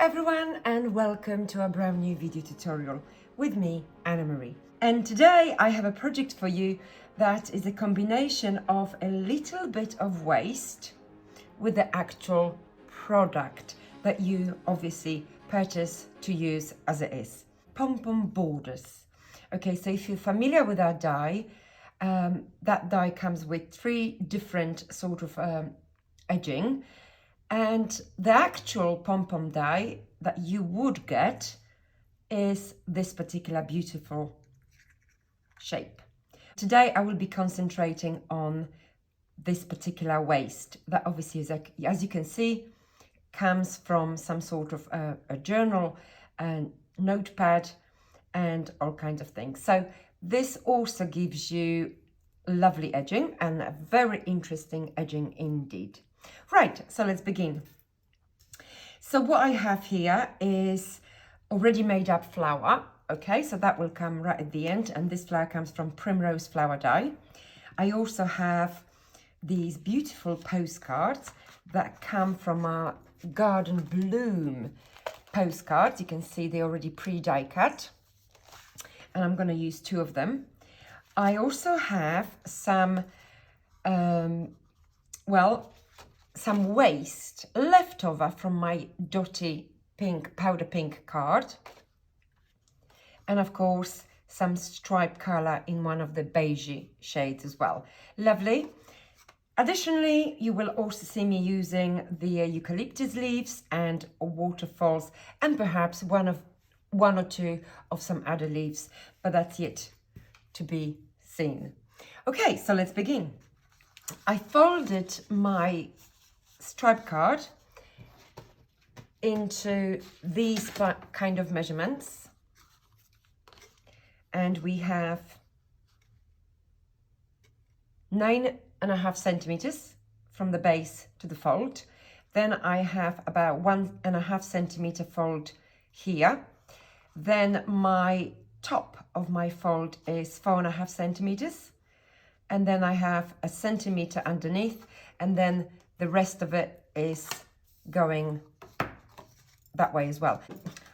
everyone and welcome to a brand new video tutorial with me, Anna Marie. And today I have a project for you that is a combination of a little bit of waste with the actual product that you obviously purchase to use as it is. PomPom Borders. Okay, so if you're familiar with our die, that die comes with 3 different sort of edging. And the actual PomPom die that you would get is this particular beautiful shape. Today I will be concentrating on this particular waste that obviously is, as you can see, comes from some sort of a journal and notepad and all kinds of things. So this also gives you lovely edging and a very interesting edging indeed. Right, so let's begin. So what I have here is already made up flower. Okay, so that will come right at the end, and this flower comes from Primrose Flower Die. I also have these beautiful postcards that come from our Garden Bloom postcards. You can see they already pre-die cut, and I'm going to use 2 of them. I also have some some waste leftover from my dotty pink, powder pink card. And of course, some stripe color in one of the beigey shades as well. Lovely. Additionally, you will also see me using the eucalyptus leaves and waterfalls, and perhaps one or two of some other leaves, but that's yet to be seen. Okay, so let's begin. I folded my stripe card into these kind of measurements, and we have 9.5 centimeters from the base to the fold. Then I have about 1.5 centimeter fold here. Then my top of my fold is 4.5 centimeters, and then I have 1 centimeter underneath, and then the rest of it is going that way as well.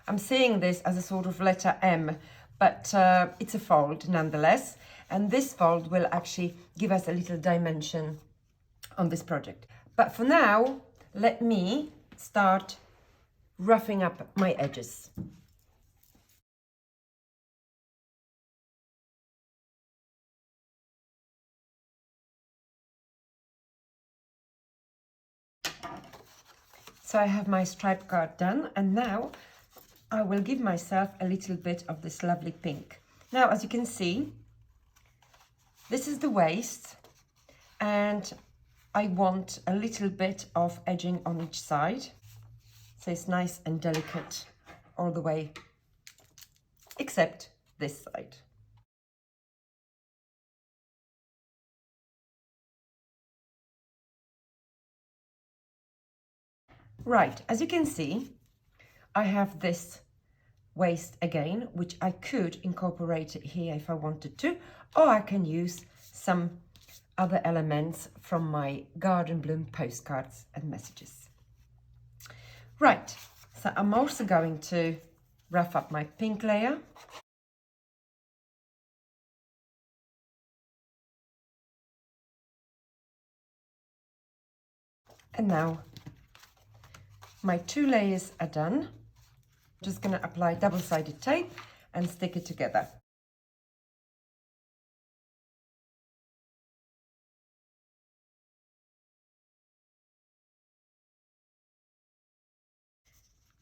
I'm seeing this as a sort of letter M, but it's a fold nonetheless. And this fold will actually give us a little dimension on this project. But for now, let me start roughing up my edges. So I have my stripe card done, and now I will give myself a little bit of this lovely pink. Now, as you can see, this is the waist, and I want a little bit of edging on each side. So it's nice and delicate all the way, except this side. Right, as you can see, I have this waist again, which I could incorporate it here if I wanted to, or I can use some other elements from my Garden Bloom postcards and messages. Right, so I'm also going to rough up my pink layer. And now my 2 layers are done. Just going to apply double-sided tape and stick it together.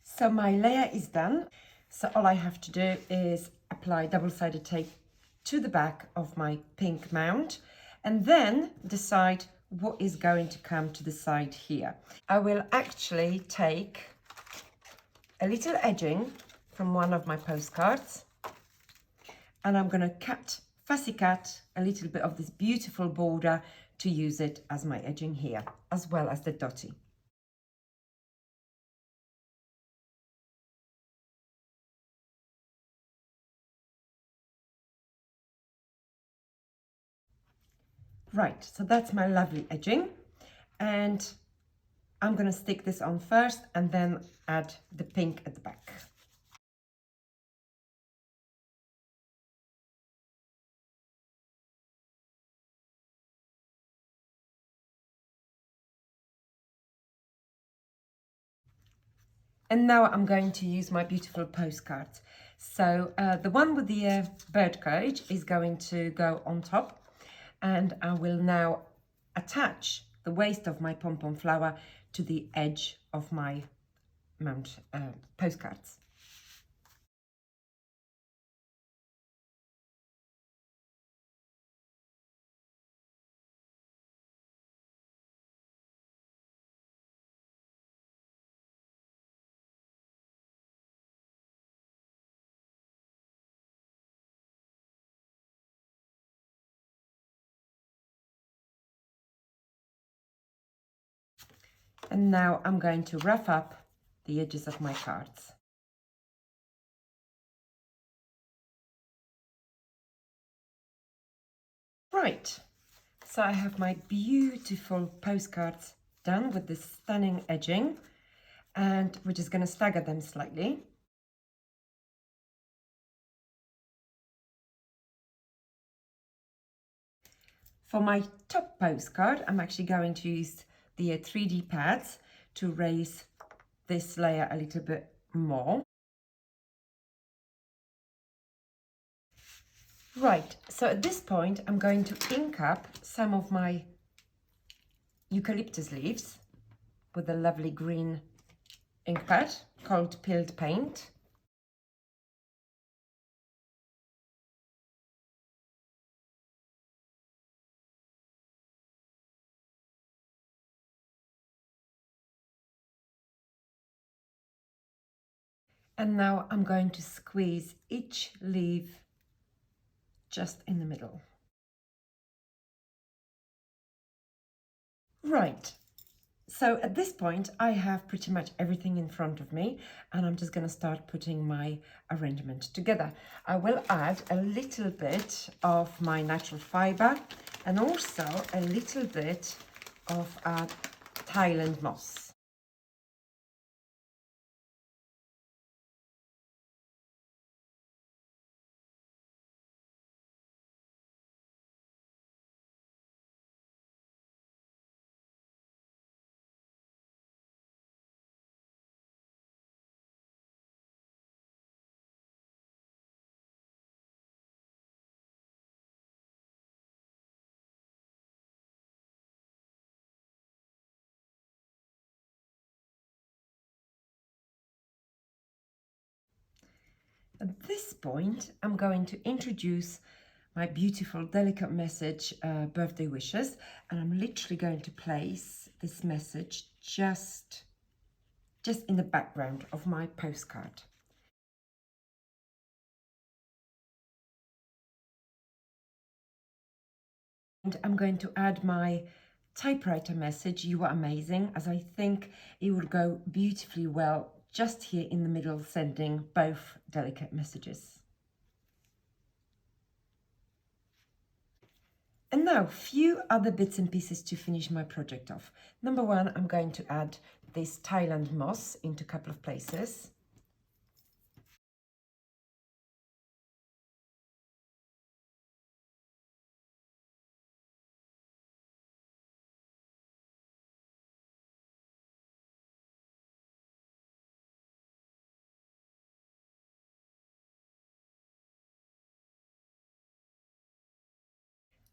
So my layer is done. So all I have to do is apply double-sided tape to the back of my pink mount, and then decide what is going to come to the side here. I will actually take a little edging from one of my postcards, and I'm going to fussy cut a little bit of this beautiful border to use it as my edging here, as well as the dotty. Right, so that's my lovely edging, and I'm going to stick this on first and then add the pink at the back. And now I'm going to use my beautiful postcards. So the one with the bird cage is going to go on top, and I will now attach the waist of my pom-pom flower to the edge of my mount postcards. And now I'm going to rough up the edges of my cards. Right, so I have my beautiful postcards done with this stunning edging, and we're just going to stagger them slightly. For my top postcard, I'm actually going to use the 3D pads to raise this layer a little bit more. Right, so at this point, I'm going to ink up some of my eucalyptus leaves with a lovely green ink pad called Peeled Paint. And now I'm going to squeeze each leaf just in the middle. Right, so at this point I have pretty much everything in front of me, and I'm just going to start putting my arrangement together. I will add a little bit of my natural fibre and also a little bit of Thailand moss. At this point, I'm going to introduce my beautiful delicate message, birthday wishes, and I'm literally going to place this message just in the background of my postcard. And I'm going to add my typewriter message, "You are amazing," as I think it will go beautifully well just here in the middle, sending both delicate messages. And now, few other bits and pieces to finish my project off. Number one, I'm going to add this Thailand moss into a couple of places.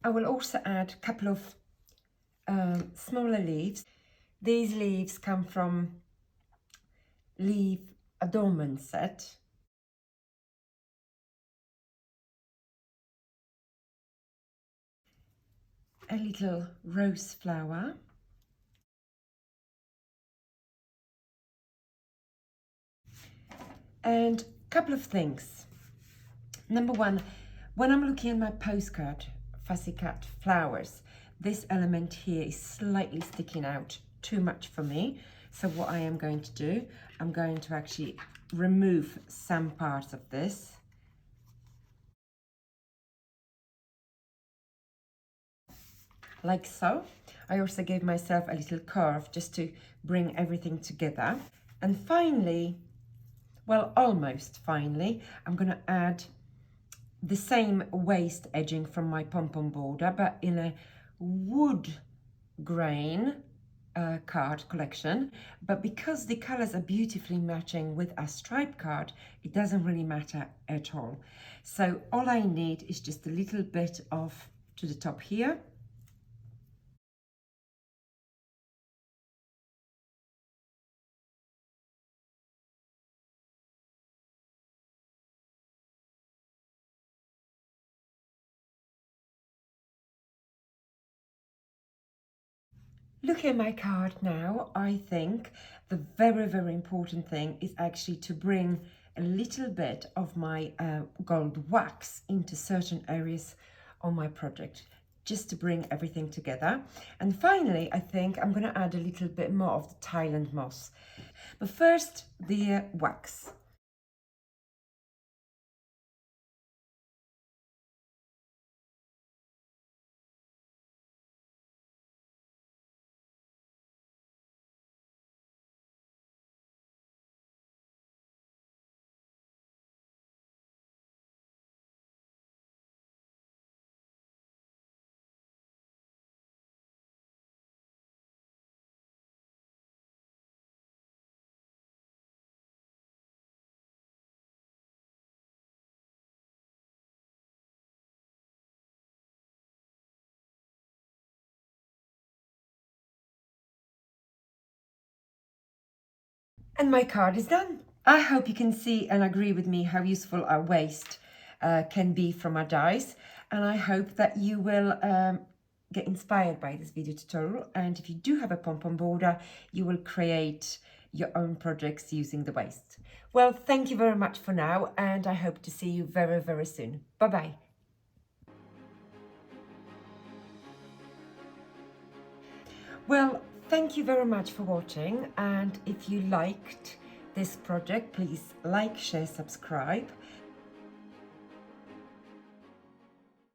I will also add a couple of smaller leaves. These leaves come from Leaf Adornment set. A little rose flower. And a couple of things. Number one, when I'm looking at my postcard, Fussy Cat flowers, this element here is slightly sticking out too much for me. So what I am going to do, I'm going to actually remove some parts of this. Like so. I also gave myself a little curve just to bring everything together. And finally, well, almost finally, I'm going to add the same waist edging from my PomPom border, but in a wood grain card collection. But because the colors are beautifully matching with a stripe card, it doesn't really matter at all. So all I need is just a little bit of to the top here. Look at my card now. I think the very important thing is actually to bring a little bit of my gold wax into certain areas on my project, just to bring everything together. And finally, I think I'm going to add a little bit more of the Thailand moss. But first, the wax. And my card is done. I hope you can see and agree with me how useful our waste can be from our dies. And I hope that you will get inspired by this video tutorial. And if you do have a pom-pom border, you will create your own projects using the waste. Well, thank you very much for now. And I hope to see you very soon. Bye-bye. Well, thank you very much for watching, and if you liked this project, please like, share, subscribe.